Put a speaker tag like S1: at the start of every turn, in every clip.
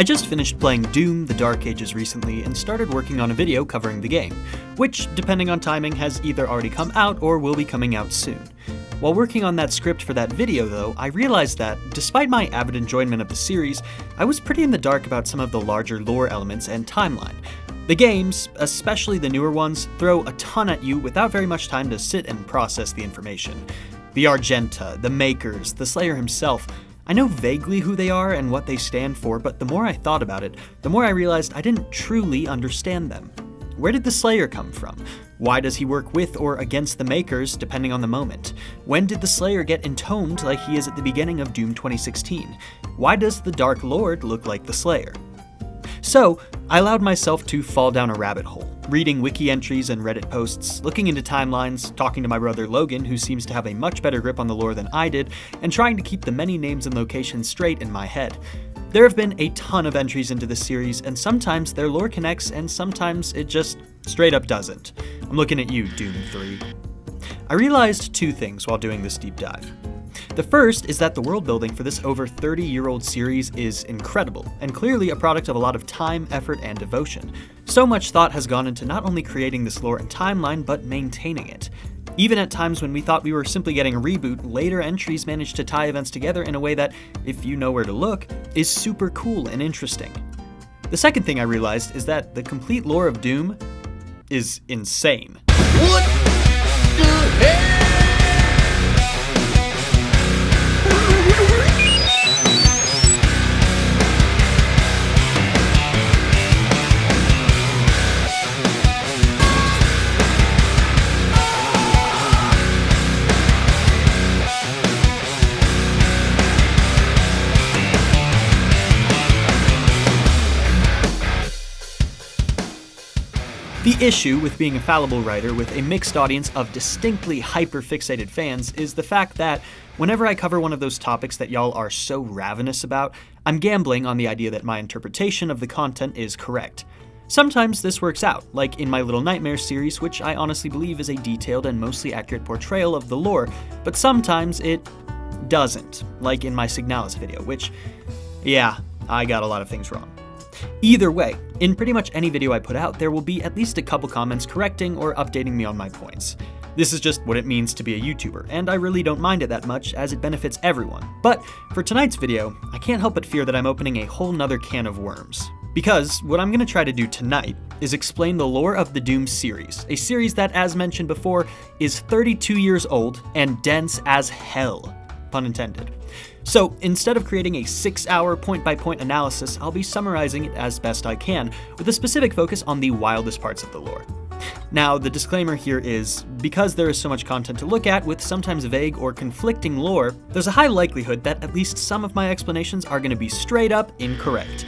S1: I just finished playing Doom: The Dark Ages recently and started working on a video covering the game, which, depending on timing, has either already come out or will be coming out soon. While working on that script for that video though, I realized that, despite my avid enjoyment of the series, I was pretty in the dark about some of the larger lore elements and timeline. The games, especially the newer ones, throw a ton at you without very much time to sit and process the information. The Argenta, the Makers, the Slayer himself, I know vaguely who they are and what they stand for, but the more I thought about it, the more I realized I didn't truly understand them. Where did the Slayer come from? Why does he work with or against the Makers, depending on the moment? When did the Slayer get intoned like he is at the beginning of Doom 2016? Why does the Dark Lord look like the Slayer? So, I allowed myself to fall down a rabbit hole, reading wiki entries and Reddit posts, looking into timelines, talking to my brother Logan, who seems to have a much better grip on the lore than I did, and trying to keep the many names and locations straight in my head. There have been a ton of entries into this series, and sometimes their lore connects, and sometimes it just straight up doesn't. I'm looking at you, Doom 3. I realized two things while doing this deep dive. The first is that the world building for this over 30-year-old series is incredible, and clearly a product of a lot of time, effort, and devotion. So much thought has gone into not only creating this lore and timeline, but maintaining it. Even at times when we thought we were simply getting a reboot, later entries managed to tie events together in a way that, if you know where to look, is super cool and interesting. The second thing I realized is that the complete lore of Doom is insane.
S2: What the hell?
S1: The issue with being a fallible writer with a mixed audience of distinctly hyper-fixated fans is the fact that whenever I cover one of those topics that y'all are so ravenous about, I'm gambling on the idea that my interpretation of the content is correct. Sometimes this works out, like in my Little Nightmares series, which I honestly believe is a detailed and mostly accurate portrayal of the lore, but sometimes it doesn't, like in my Signalis video, which, yeah, I got a lot of things wrong. Either way, in pretty much any video I put out, there will be at least a couple comments correcting or updating me on my points. This is just what it means to be a YouTuber, and I really don't mind it that much as it benefits everyone. But for tonight's video, I can't help but fear that I'm opening a whole nother can of worms. Because what I'm going to try to do tonight is explain the lore of the Doom series, a series that, as mentioned before, is 32 years old and dense as hell, pun intended. So instead of creating a 6-hour point-by-point analysis, I'll be summarizing it as best I can, with a specific focus on the wildest parts of the lore. Now, the disclaimer here is, because there is so much content to look at with sometimes vague or conflicting lore, there's a high likelihood that at least some of my explanations are going to be straight up incorrect.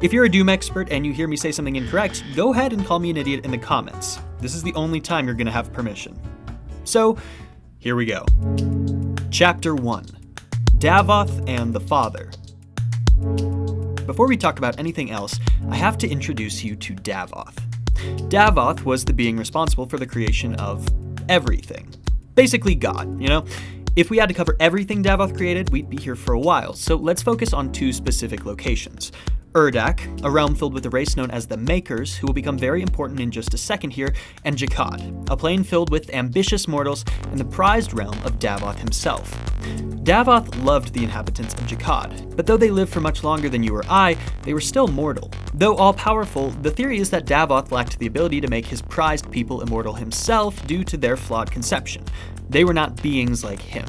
S1: If you're a Doom expert and you hear me say something incorrect, go ahead and call me an idiot in the comments. This is the only time you're going to have permission. So, here we go. Chapter 1. Davoth and the Father. Before we talk about anything else, I have to introduce you to Davoth. Davoth was the being responsible for the creation of everything. Basically God, you know? If we had to cover everything Davoth created, we'd be here for a while, so let's focus on two specific locations. Urdak, a realm filled with a race known as the Makers, who will become very important in just a second here, and Jakad, a plane filled with ambitious mortals and the prized realm of Davoth himself. Davoth loved the inhabitants of Jakad, but though they lived for much longer than you or I, they were still mortal. Though all-powerful, the theory is that Davoth lacked the ability to make his prized people immortal himself due to their flawed conception. They were not beings like him.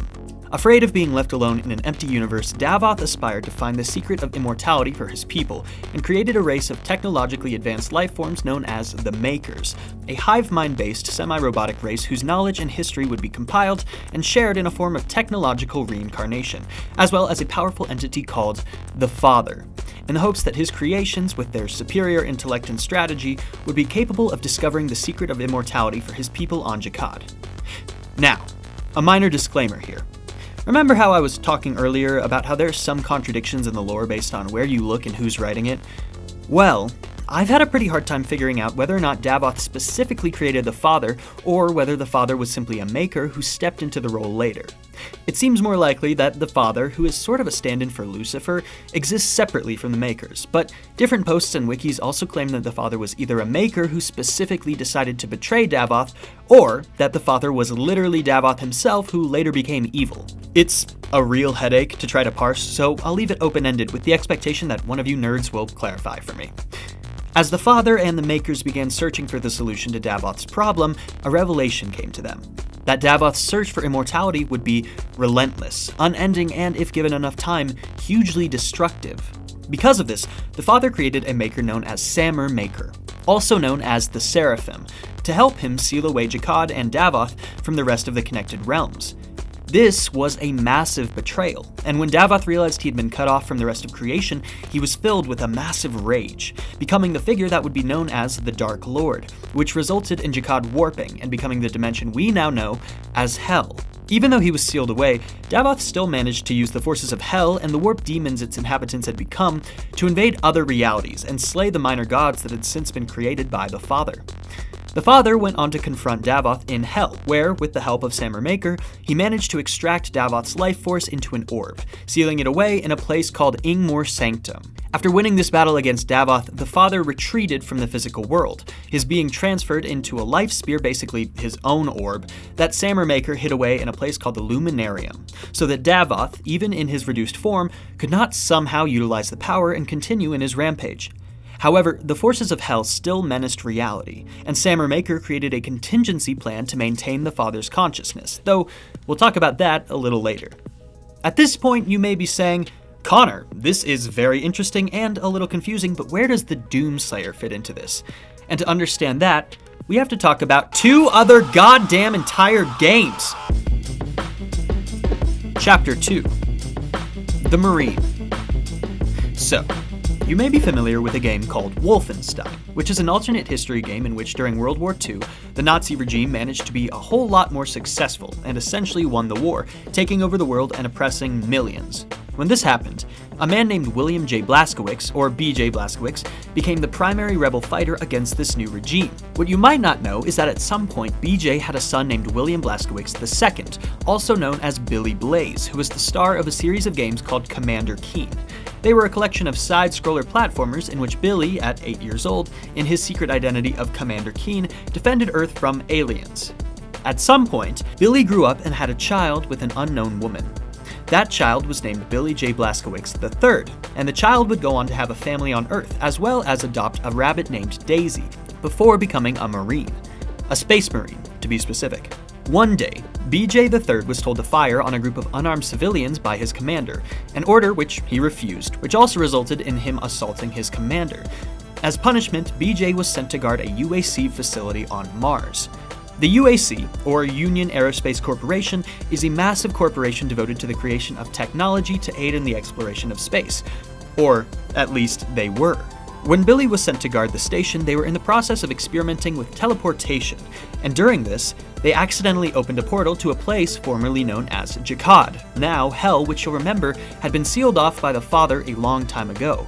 S1: Afraid of being left alone in an empty universe, Davoth aspired to find the secret of immortality for his people, and created a race of technologically advanced life forms known as the Makers, a hive mind-based, semi-robotic race whose knowledge and history would be compiled and shared in a form of technological reincarnation, as well as a powerful entity called the Father, in the hopes that his creations, with their superior intellect and strategy, would be capable of discovering the secret of immortality for his people on Jakad. Now, a minor disclaimer here. Remember how I was talking earlier about how there's some contradictions in the lore based on where you look and who's writing it? Well, I've had a pretty hard time figuring out whether or not Davoth specifically created the Father, or whether the Father was simply a maker who stepped into the role later. It seems more likely that the Father, who is sort of a stand-in for Lucifer, exists separately from the makers, but different posts and wikis also claim that the Father was either a maker who specifically decided to betray Davoth, or that the Father was literally Davoth himself who later became evil. It's a real headache to try to parse, so I'll leave it open-ended with the expectation that one of you nerds will clarify for me. As the Father and the makers began searching for the solution to Davoth's problem, a revelation came to them. That Davoth's search for immortality would be relentless, unending, and, if given enough time, hugely destructive. Because of this, the Father created a maker known as Samur Maker, also known as the Seraphim, to help him seal away Jakad and Davoth from the rest of the connected realms. This was a massive betrayal, and when Davoth realized he had been cut off from the rest of creation, he was filled with a massive rage, becoming the figure that would be known as the Dark Lord, which resulted in Jakad warping and becoming the dimension we now know as Hell. Even though he was sealed away, Davoth still managed to use the forces of Hell and the warped demons its inhabitants had become to invade other realities and slay the minor gods that had since been created by the Father. The Father went on to confront Davoth in Hell, where, with the help of Samur Maker, he managed to extract Davoth's life force into an orb, sealing it away in a place called Ingmor Sanctum. After winning this battle against Davoth, the Father retreated from the physical world, his being transferred into a life sphere, basically his own orb, that Samur Maker hid away in a place called the Luminarium, so that Davoth, even in his reduced form, could not somehow utilize the power and continue in his rampage. However, the forces of Hell still menaced reality, and Samur Maker created a contingency plan to maintain the Father's consciousness, though we'll talk about that a little later. At this point, you may be saying, Connor, this is very interesting and a little confusing, but where does the Doomslayer fit into this? And to understand that, we have to talk about 2 other goddamn entire games! Chapter 2. The Marine. So, you may be familiar with a game called Wolfenstein, which is an alternate history game in which during World War II, the Nazi regime managed to be a whole lot more successful and essentially won the war, taking over the world and oppressing millions. When this happened, a man named William J. Blazkowicz, or B.J. Blazkowicz, became the primary rebel fighter against this new regime. What you might not know is that at some point, B.J. had a son named William Blazkowicz II, also known as Billy Blaze, who was the star of a series of games called Commander Keen. They were a collection of side-scroller platformers in which Billy, at 8 years old, in his secret identity of Commander Keen, defended Earth from aliens. At some point, Billy grew up and had a child with an unknown woman. That child was named Billy J. Blazkowicz III, and the child would go on to have a family on Earth, as well as adopt a rabbit named Daisy, before becoming a Marine. A Space Marine, to be specific. One day, BJ III was told to fire on a group of unarmed civilians by his commander, an order which he refused, which also resulted in him assaulting his commander. As punishment, BJ was sent to guard a UAC facility on Mars. The UAC, or Union Aerospace Corporation, is a massive corporation devoted to the creation of technology to aid in the exploration of space. Or, at least, they were. When Billy was sent to guard the station, they were in the process of experimenting with teleportation, and during this, they accidentally opened a portal to a place formerly known as Jakad, now Hell, which you'll remember had been sealed off by the Father a long time ago.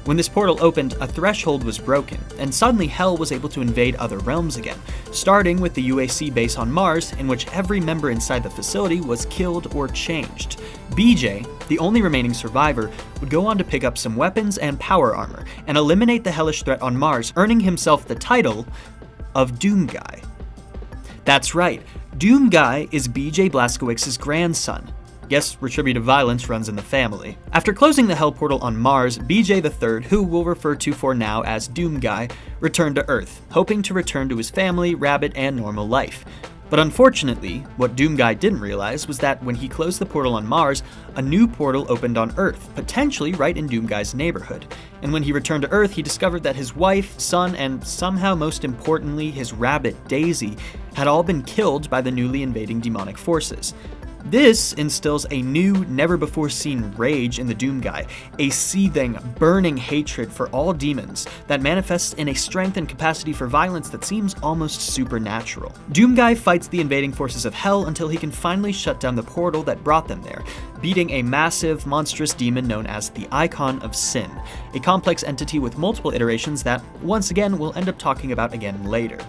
S1: When this portal opened, a threshold was broken, and suddenly Hell was able to invade other realms again, starting with the UAC base on Mars, in which every member inside the facility was killed or changed. BJ, the only remaining survivor, would go on to pick up some weapons and power armor, and eliminate the hellish threat on Mars, earning himself the title of Doom Guy. That's right, Doom Guy is BJ Blazkowicz's grandson. Guess retributive violence runs in the family. After closing the Hell portal on Mars, BJ III, who we'll refer to for now as Doom Guy, returned to Earth, hoping to return to his family, rabbit, and normal life. But unfortunately, what Doom Guy didn't realize was that when he closed the portal on Mars, a new portal opened on Earth, potentially right in Doom Guy's neighborhood. And when he returned to Earth, he discovered that his wife, son, and somehow most importantly, his rabbit, Daisy, had all been killed by the newly invading demonic forces. This instills a new, never-before-seen rage in the Doom Guy, a seething, burning hatred for all demons that manifests in a strength and capacity for violence that seems almost supernatural. Doom Guy fights the invading forces of Hell until he can finally shut down the portal that brought them there, beating a massive, monstrous demon known as the Icon of Sin, a complex entity with multiple iterations that, once again, we'll end up talking about again later.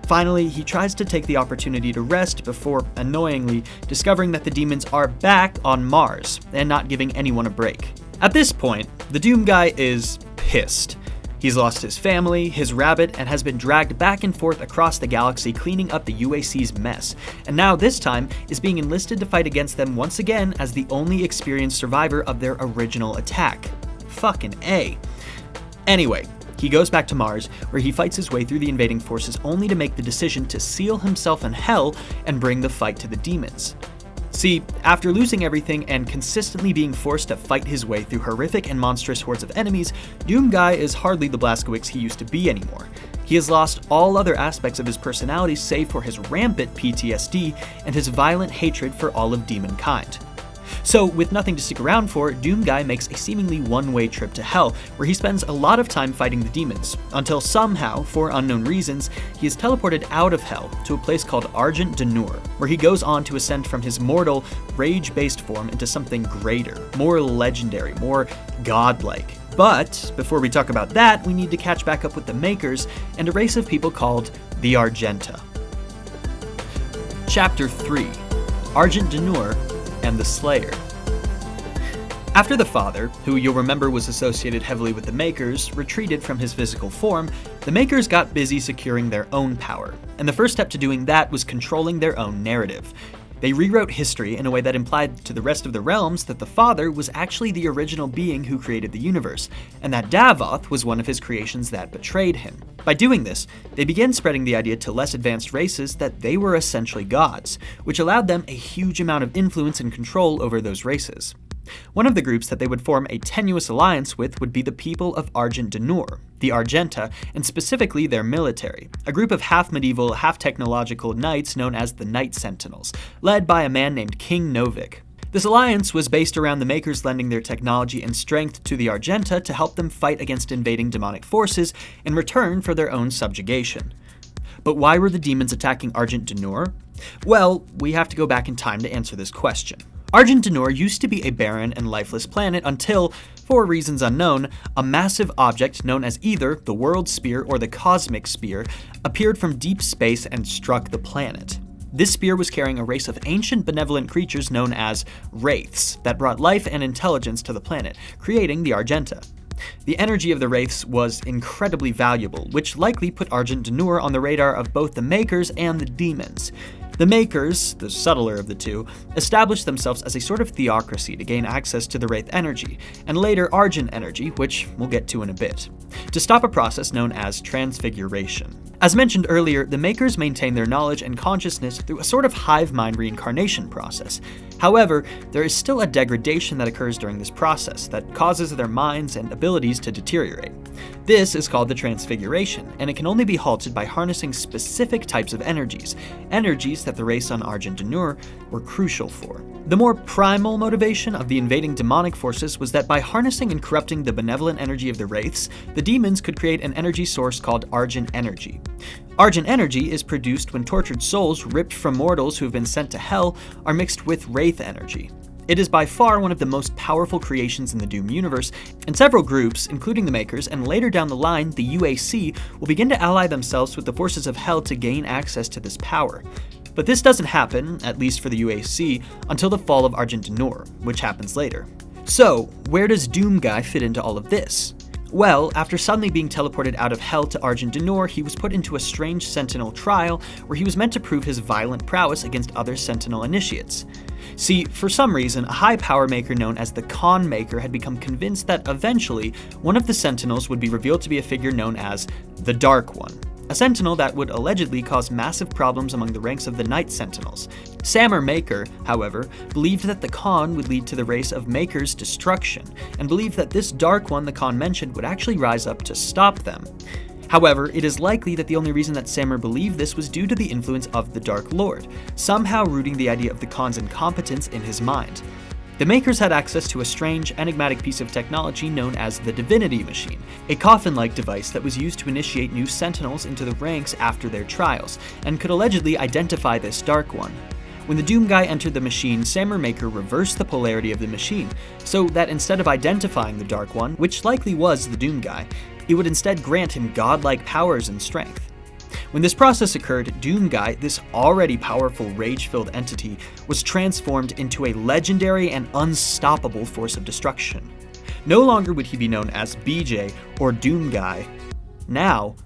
S1: Finally, he tries to take the opportunity to rest before, annoyingly, discovering that the demons are back on Mars and not giving anyone a break. At this point, the Doom Guy is pissed. He's lost his family, his rabbit, and has been dragged back and forth across the galaxy cleaning up the UAC's mess, and now this time is being enlisted to fight against them once again as the only experienced survivor of their original attack. Fucking A. Anyway, he goes back to Mars, where he fights his way through the invading forces only to make the decision to seal himself in Hell and bring the fight to the demons. See, after losing everything and consistently being forced to fight his way through horrific and monstrous hordes of enemies, Doom Guy is hardly the Blazkowicz he used to be anymore. He has lost all other aspects of his personality save for his rampant PTSD and his violent hatred for all of demonkind. So, with nothing to stick around for, Doom Guy makes a seemingly one-way trip to Hell, where he spends a lot of time fighting the demons, until somehow, for unknown reasons, he is teleported out of Hell to a place called Argent D'Nur, where he goes on to ascend from his mortal, rage-based form into something greater, more legendary, more godlike. But, before we talk about that, we need to catch back up with the Makers and a race of people called the Argenta. Chapter 3: Argent D'Nur and the Slayer. After the Father, who you'll remember was associated heavily with the Makers, retreated from his physical form, the Makers got busy securing their own power, and the first step to doing that was controlling their own narrative. They rewrote history in a way that implied to the rest of the realms that the Father was actually the original being who created the universe, and that Davoth was one of his creations that betrayed him. By doing this, they began spreading the idea to less advanced races that they were essentially gods, which allowed them a huge amount of influence and control over those races. One of the groups that they would form a tenuous alliance with would be the people of Argent D'Nur, the Argenta, and specifically their military, a group of half-medieval, half-technological knights known as the Night Sentinels, led by a man named King Novik. This alliance was based around the Makers lending their technology and strength to the Argenta to help them fight against invading demonic forces in return for their own subjugation. But why were the demons attacking Argent D'Nur? Well, we have to go back in time to answer this question. Argent D'Nur used to be a barren and lifeless planet until, for reasons unknown, a massive object known as either the World Spear or the Cosmic Spear appeared from deep space and struck the planet. This spear was carrying a race of ancient benevolent creatures known as wraiths that brought life and intelligence to the planet, creating the Argenta. The energy of the wraiths was incredibly valuable, which likely put Argent D'Nur on the radar of both the Makers and the demons. The Makers, the subtler of the two, established themselves as a sort of theocracy to gain access to the Wraith energy, and later Argent energy, which we'll get to in a bit, to stop a process known as transfiguration. As mentioned earlier, the Makers maintain their knowledge and consciousness through a sort of hive mind reincarnation process. However, there is still a degradation that occurs during this process that causes their minds and abilities to deteriorate. This is called the transfiguration, and it can only be halted by harnessing specific types of energies that the race on Argent D'Nur were crucial for. The more primal motivation of the invading demonic forces was that by harnessing and corrupting the benevolent energy of the wraiths, the demons could create an energy source called Argent energy. Argent energy is produced when tortured souls ripped from mortals who have been sent to hell are mixed with wraith energy. It is by far one of the most powerful creations in the Doom universe, and several groups, including the Makers, and later down the line, the UAC, will begin to ally themselves with the forces of Hell to gain access to this power. But this doesn't happen, at least for the UAC, until the fall of Argent D'Nur, which happens later. So, where does Doom Guy fit into all of this? Well, after suddenly being teleported out of Hell to Argent D'Nur, he was put into a strange Sentinel trial where he was meant to prove his violent prowess against other Sentinel initiates. See, for some reason, a high power maker known as the Con Maker had become convinced that eventually, one of the Sentinels would be revealed to be a figure known as the Dark One, a Sentinel that would allegedly cause massive problems among the ranks of the Night Sentinels. Sammer Maker, however, believed that the Con would lead to the race of Maker's destruction, and believed that this Dark One the Con mentioned would actually rise up to stop them. However, it is likely that the only reason that Samur believed this was due to the influence of the Dark Lord, somehow rooting the idea of the Khan's incompetence in his mind. The Makers had access to a strange, enigmatic piece of technology known as the Divinity Machine, a coffin-like device that was used to initiate new Sentinels into the ranks after their trials, and could allegedly identify this Dark One. When the Doom Guy entered the machine, Samur Maker reversed the polarity of the machine, so that instead of identifying the Dark One, which likely was the Doom Guy, it would instead grant him godlike powers and strength. When this process occurred, Doom Guy, this already powerful rage-filled entity, was transformed into a legendary and unstoppable force of destruction. No longer would he be known as BJ or Doom Guy. Now,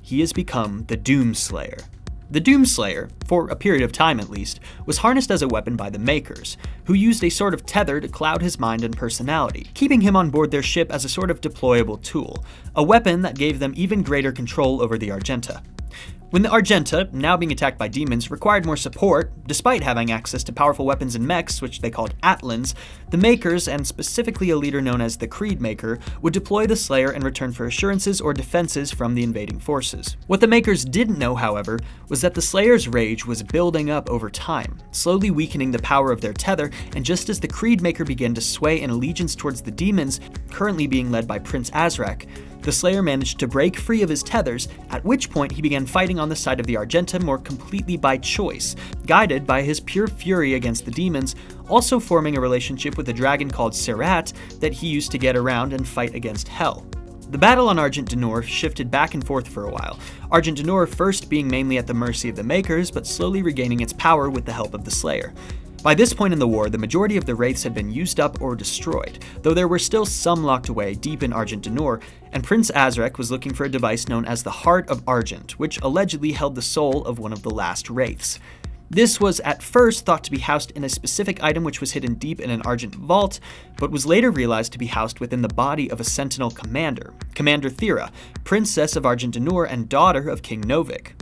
S1: he has become the Doomslayer. The Doomslayer, for a period of time at least, was harnessed as a weapon by the Makers, who used a sort of tether to cloud his mind and personality, keeping him on board their ship as a sort of deployable tool, a weapon that gave them even greater control over the Argenta. When the Argenta, now being attacked by demons, required more support, despite having access to powerful weapons and mechs, which they called Atlans, the Makers, and specifically a leader known as the Creed Maker, would deploy the Slayer in return for assurances or defenses from the invading forces. What the Makers didn't know, however, was that the Slayer's rage was building up over time, slowly weakening the power of their tether, and just as the Creed Maker began to sway in allegiance towards the demons, currently being led by Prince Azrak, the Slayer managed to break free of his tethers, at which point he began fighting on the side of the Argenta more completely by choice, guided by his pure fury against the demons, also forming a relationship with a dragon called Serat that he used to get around and fight against Hell. The battle on Argent D'Nor shifted back and forth for a while, Argent D'Nor first being mainly at the mercy of the Makers, but slowly regaining its power with the help of the Slayer. By this point in the war, the majority of the Wraiths had been used up or destroyed, though there were still some locked away deep in Argent D'Nor, and Prince Azrak was looking for a device known as the Heart of Argent, which allegedly held the soul of one of the last Wraiths. This was at first thought to be housed in a specific item which was hidden deep in an Argent vault, but was later realized to be housed within the body of a Sentinel commander, Commander Thera, Princess of Argent D'Nor and daughter of King Novik.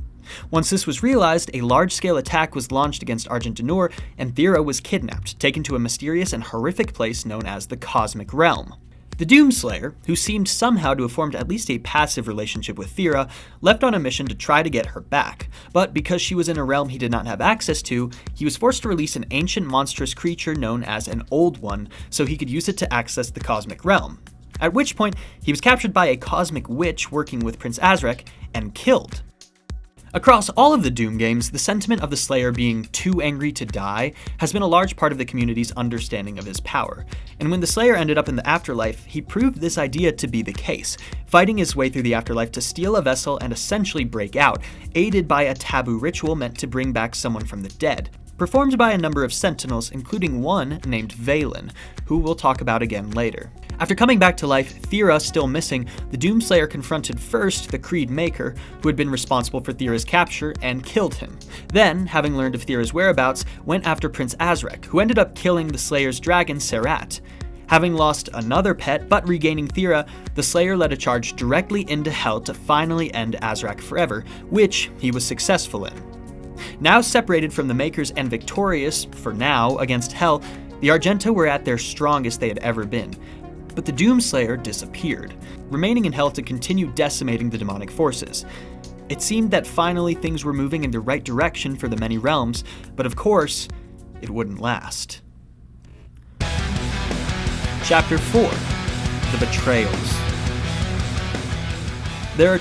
S1: Once this was realized, a large-scale attack was launched against Argent D'Nor, and Thera was kidnapped, taken to a mysterious and horrific place known as the Cosmic Realm. The Doomslayer, who seemed somehow to have formed at least a passive relationship with Thera, left on a mission to try to get her back, but because she was in a realm he did not have access to, he was forced to release an ancient monstrous creature known as an Old One, so he could use it to access the Cosmic Realm. At which point, he was captured by a cosmic witch working with Prince Azrak, and killed. Across all of the Doom games, the sentiment of the Slayer being too angry to die has been a large part of the community's understanding of his power, and when the Slayer ended up in the afterlife, he proved this idea to be the case, fighting his way through the afterlife to steal a vessel and essentially break out, aided by a taboo ritual meant to bring back someone from the dead, performed by a number of Sentinels, including one named Valen, who we'll talk about again later. After coming back to life, Thera still missing, the Doomslayer confronted first the Creed Maker, who had been responsible for Thera's capture, and killed him. Then, having learned of Thera's whereabouts, went after Prince Azrak, who ended up killing the Slayer's dragon Serat. Having lost another pet, but regaining Thera, the Slayer led a charge directly into Hell to finally end Azrak forever, which he was successful in. Now separated from the Makers and victorious, for now, against Hell, the Argenta were at their strongest they had ever been. But the Doomslayer disappeared, remaining in Hell to continue decimating the demonic forces. It seemed that finally things were moving in the right direction for the many realms, but of course, it wouldn't last. Chapter 4: The Betrayals. There are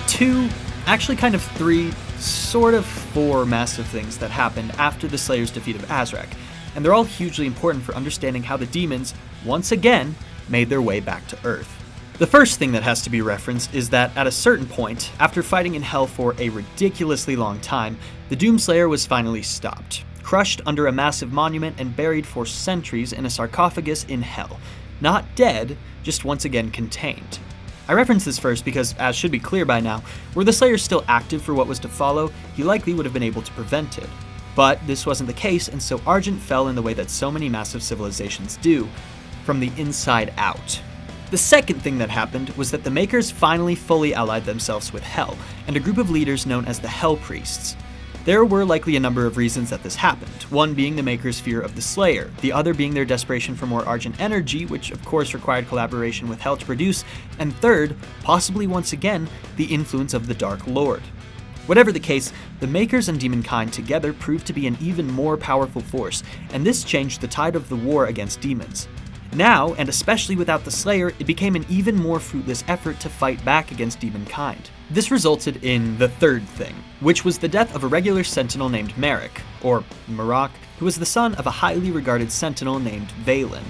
S1: three, sort of four massive things that happened after the Slayer's defeat of Azrak, and they're all hugely important for understanding how the demons, once again, made their way back to Earth. The first thing that has to be referenced is that at a certain point, after fighting in Hell for a ridiculously long time, the Doomslayer was finally stopped, crushed under a massive monument and buried for centuries in a sarcophagus in Hell. Not dead, just once again contained. I reference this first because, as should be clear by now, were the Slayer still active for what was to follow, he likely would have been able to prevent it. But this wasn't the case, and so Argent fell in the way that so many massive civilizations do, from the inside out. The second thing that happened was that the Makers finally fully allied themselves with Hell, and a group of leaders known as the Hell Priests. There were likely a number of reasons that this happened, one being the Maker's fear of the Slayer, the other being their desperation for more Argent energy, which of course required collaboration with Hell to produce, and third, possibly once again, the influence of the Dark Lord. Whatever the case, the Makers and Demonkind together proved to be an even more powerful force, and this changed the tide of the war against demons. Now, and especially without the Slayer, it became an even more fruitless effort to fight back against Demonkind. This resulted in the third thing, which was the death of a regular sentinel named Merrick, or Marok, who was the son of a highly regarded sentinel named Valen.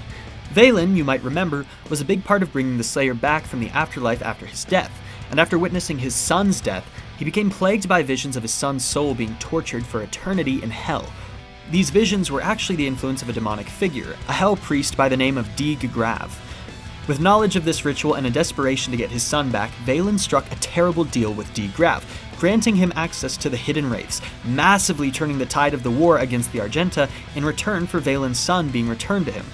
S1: Valen, you might remember, was a big part of bringing the Slayer back from the afterlife after his death, and after witnessing his son's death, he became plagued by visions of his son's soul being tortured for eternity in hell. These visions were actually the influence of a demonic figure, a hell priest by the name of Grav. With knowledge of this ritual and a desperation to get his son back, Valen struck a terrible deal with Grav, granting him access to the hidden wraiths, massively turning the tide of the war against the Argenta in return for Valen's son being returned to him.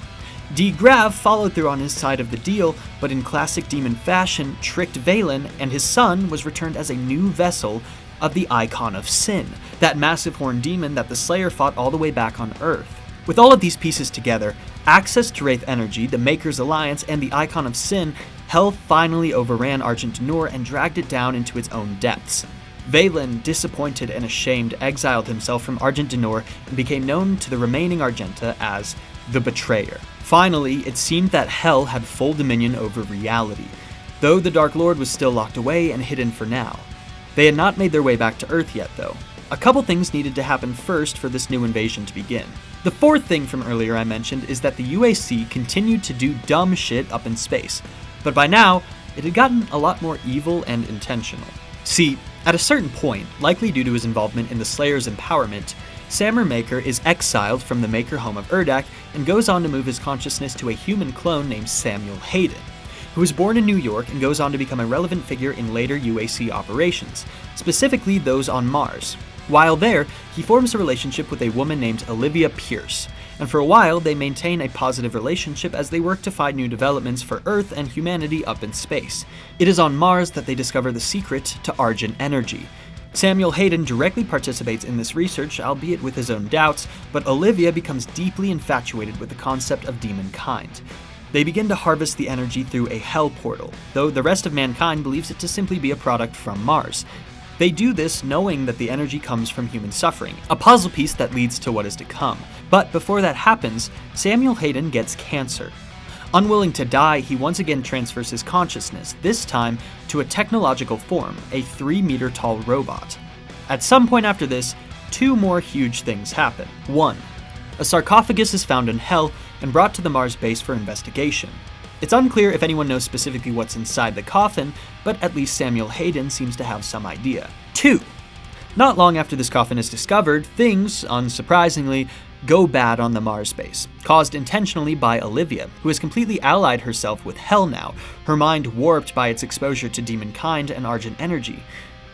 S1: Grav followed through on his side of the deal, but in classic demon fashion, tricked Valen, and his son was returned as a new vessel of the Icon of Sin, that massive horned demon that the Slayer fought all the way back on Earth. With all of these pieces together, access to Wraith energy, the Maker's Alliance, and the Icon of Sin, Hell finally overran Argent D'Nur and dragged it down into its own depths. Valen, disappointed and ashamed, exiled himself from Argent D'Nur and became known to the remaining Argenta as the Betrayer. Finally, it seemed that Hell had full dominion over reality, though the Dark Lord was still locked away and hidden for now. They had not made their way back to Earth yet, though. A couple things needed to happen first for this new invasion to begin. The fourth thing from earlier I mentioned is that the UAC continued to do dumb shit up in space, but by now, it had gotten a lot more evil and intentional. See, at a certain point, likely due to his involvement in the Slayer's empowerment, Samur Maker is exiled from the Maker home of Urdak and goes on to move his consciousness to a human clone named Samuel Hayden, who was born in New York and goes on to become a relevant figure in later UAC operations, specifically those on Mars. While there, he forms a relationship with a woman named Olivia Pierce, and for a while they maintain a positive relationship as they work to find new developments for Earth and humanity up in space. It is on Mars that they discover the secret to Argent energy. Samuel Hayden directly participates in this research, albeit with his own doubts, but Olivia becomes deeply infatuated with the concept of demonkind. They begin to harvest the energy through a hell portal, though the rest of mankind believes it to simply be a product from Mars. They do this knowing that the energy comes from human suffering, a puzzle piece that leads to what is to come. But before that happens, Samuel Hayden gets cancer. Unwilling to die, he once again transfers his consciousness, this time to a technological form, a 3-meter tall robot. At some point after this, two more huge things happen. 1. A sarcophagus is found in Hell and brought to the Mars base for investigation. It's unclear if anyone knows specifically what's inside the coffin, but at least Samuel Hayden seems to have some idea. 2. Not long after this coffin is discovered, things, unsurprisingly, go bad on the Mars base, caused intentionally by Olivia, who has completely allied herself with Hell now, her mind warped by its exposure to demonkind and Argent energy.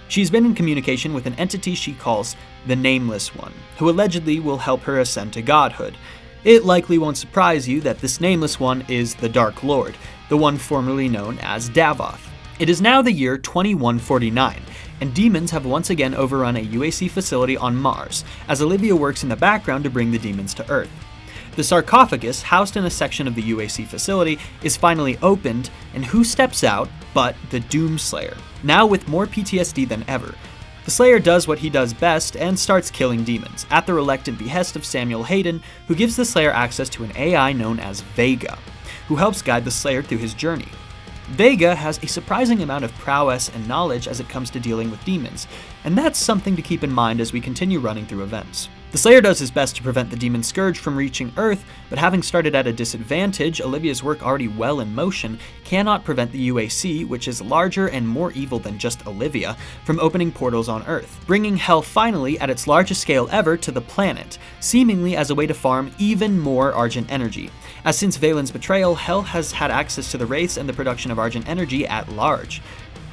S1: She's been in communication with an entity she calls the Nameless One, who allegedly will help her ascend to godhood. It likely won't surprise you that this Nameless One is the Dark Lord, the one formerly known as Davoth. It is now the year 2149, and demons have once again overrun a UAC facility on Mars, as Olivia works in the background to bring the demons to Earth. The sarcophagus, housed in a section of the UAC facility, is finally opened, and who steps out but the Doomslayer, now with more PTSD than ever. The Slayer does what he does best and starts killing demons, at the reluctant behest of Samuel Hayden, who gives the Slayer access to an AI known as Vega, who helps guide the Slayer through his journey. Vega has a surprising amount of prowess and knowledge as it comes to dealing with demons, and that's something to keep in mind as we continue running through events. The Slayer does his best to prevent the demon scourge from reaching Earth, but having started at a disadvantage, Olivia's work already well in motion cannot prevent the UAC, which is larger and more evil than just Olivia, from opening portals on Earth, bringing Hell finally at its largest scale ever to the planet, seemingly as a way to farm even more Argent energy, as since Valen's betrayal, Hell has had access to the Wraiths and the production of Argent energy at large.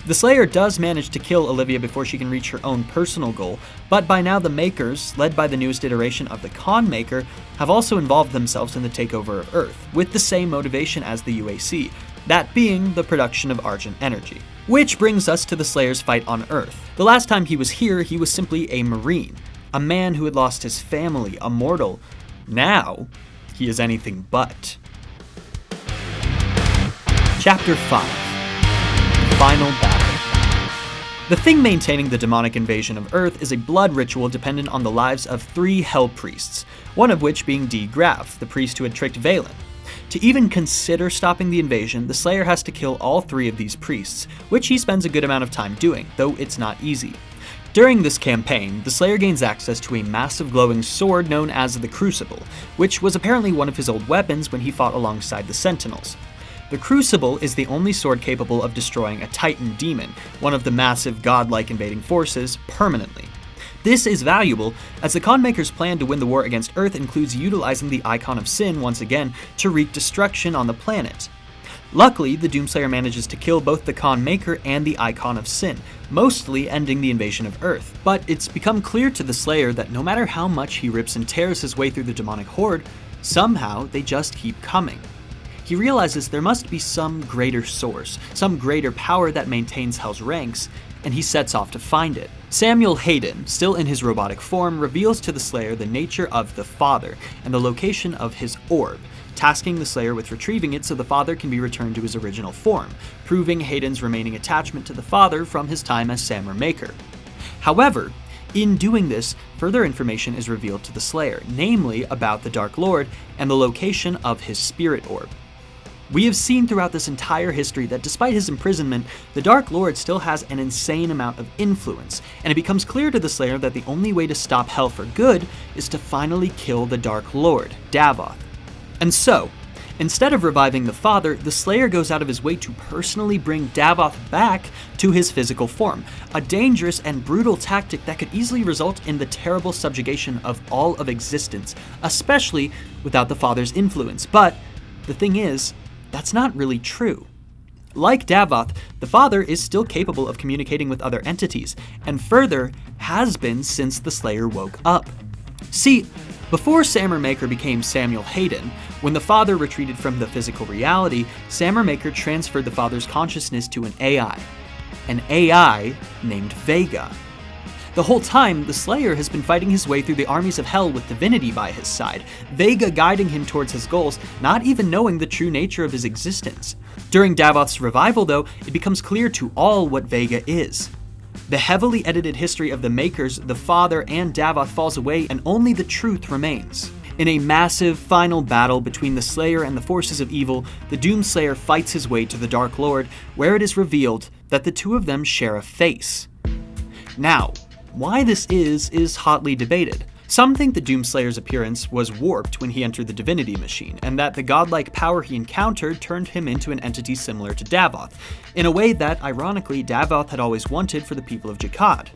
S1: The Slayer does manage to kill Olivia before she can reach her own personal goal, but by now the Makers, led by the newest iteration of the Khan Maker, have also involved themselves in the takeover of Earth, with the same motivation as the UAC, that being the production of Argent energy. Which brings us to the Slayer's fight on Earth. The last time he was here, he was simply a Marine. A man who had lost his family, a mortal. Now, he is anything but. Chapter 5. The Final Battle. The thing maintaining the demonic invasion of Earth is a blood ritual dependent on the lives of 3 Hell Priests, one of which being D. Graf, the priest who had tricked Valen. To even consider stopping the invasion, the Slayer has to kill all 3 of these priests, which he spends a good amount of time doing, though it's not easy. During this campaign, the Slayer gains access to a massive glowing sword known as the Crucible, which was apparently one of his old weapons when he fought alongside the Sentinels. The Crucible is the only sword capable of destroying a Titan demon, one of the massive godlike invading forces, permanently. This is valuable, as the Khan Maker's plan to win the war against Earth includes utilizing the Icon of Sin once again to wreak destruction on the planet. Luckily, the Doomslayer manages to kill both the Khan Maker and the Icon of Sin, mostly ending the invasion of Earth. But it's become clear to the Slayer that no matter how much he rips and tears his way through the demonic horde, somehow they just keep coming. He realizes there must be some greater source, some greater power that maintains Hell's ranks, and he sets off to find it. Samuel Hayden, still in his robotic form, reveals to the Slayer the nature of the Father and the location of his orb, tasking the Slayer with retrieving it so the Father can be returned to his original form, proving Hayden's remaining attachment to the Father from his time as Samur Maker. However, in doing this, further information is revealed to the Slayer, namely about the Dark Lord and the location of his spirit orb. We have seen throughout this entire history that despite his imprisonment, the Dark Lord still has an insane amount of influence, and it becomes clear to the Slayer that the only way to stop Hell for good is to finally kill the Dark Lord, Davoth. And so, instead of reviving the Father, the Slayer goes out of his way to personally bring Davoth back to his physical form, a dangerous and brutal tactic that could easily result in the terrible subjugation of all of existence, especially without the Father's influence. But the thing is, that's not really true. Like Davoth, the Father is still capable of communicating with other entities, and further, has been since the Slayer woke up. See, before Samur Maker became Samuel Hayden, when the Father retreated from the physical reality, Samur Maker transferred the Father's consciousness to an AI named Vega. The whole time, the Slayer has been fighting his way through the armies of Hell with Divinity by his side, Vega guiding him towards his goals, not even knowing the true nature of his existence. During Davoth's revival, though, it becomes clear to all what Vega is. The heavily edited history of the Makers, the Father, and Davoth falls away, and only the truth remains. In a massive final battle between the Slayer and the forces of evil, the Doomslayer fights his way to the Dark Lord, where it is revealed that the two of them share a face. Now, why this is hotly debated. Some think the Doomslayer's appearance was warped when he entered the Divinity Machine, and that the godlike power he encountered turned him into an entity similar to Davoth, in a way that, ironically, Davoth had always wanted for the people of Jakad.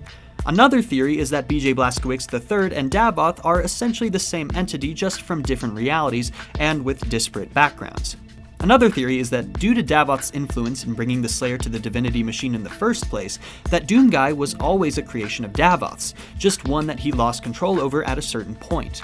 S1: Another theory is that B.J. Blazkowicz III and Davoth are essentially the same entity, just from different realities and with disparate backgrounds. Another theory is that due to Davoth's influence in bringing the Slayer to the Divinity Machine in the first place, that Doomguy was always a creation of Davoth's, just one that he lost control over at a certain point.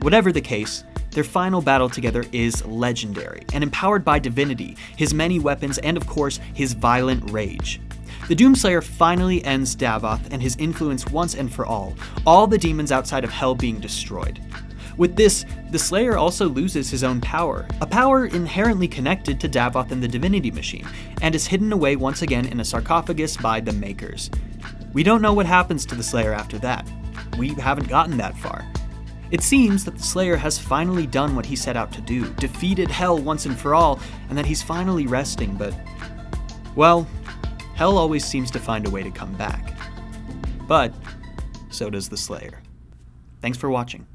S1: Whatever the case, their final battle together is legendary, and empowered by divinity, his many weapons, and of course, his violent rage. The Doomslayer finally ends Davoth and his influence once and for all the demons outside of Hell being destroyed. With this, the Slayer also loses his own power, a power inherently connected to Davoth and the Divinity Machine, and is hidden away once again in a sarcophagus by the Makers. We don't know what happens to the Slayer after that. We haven't gotten that far. It seems that the Slayer has finally done what he set out to do, defeated Hell once and for all, and that he's finally resting, but, well, Hell always seems to find a way to come back. But so does the Slayer. Thanks for watching.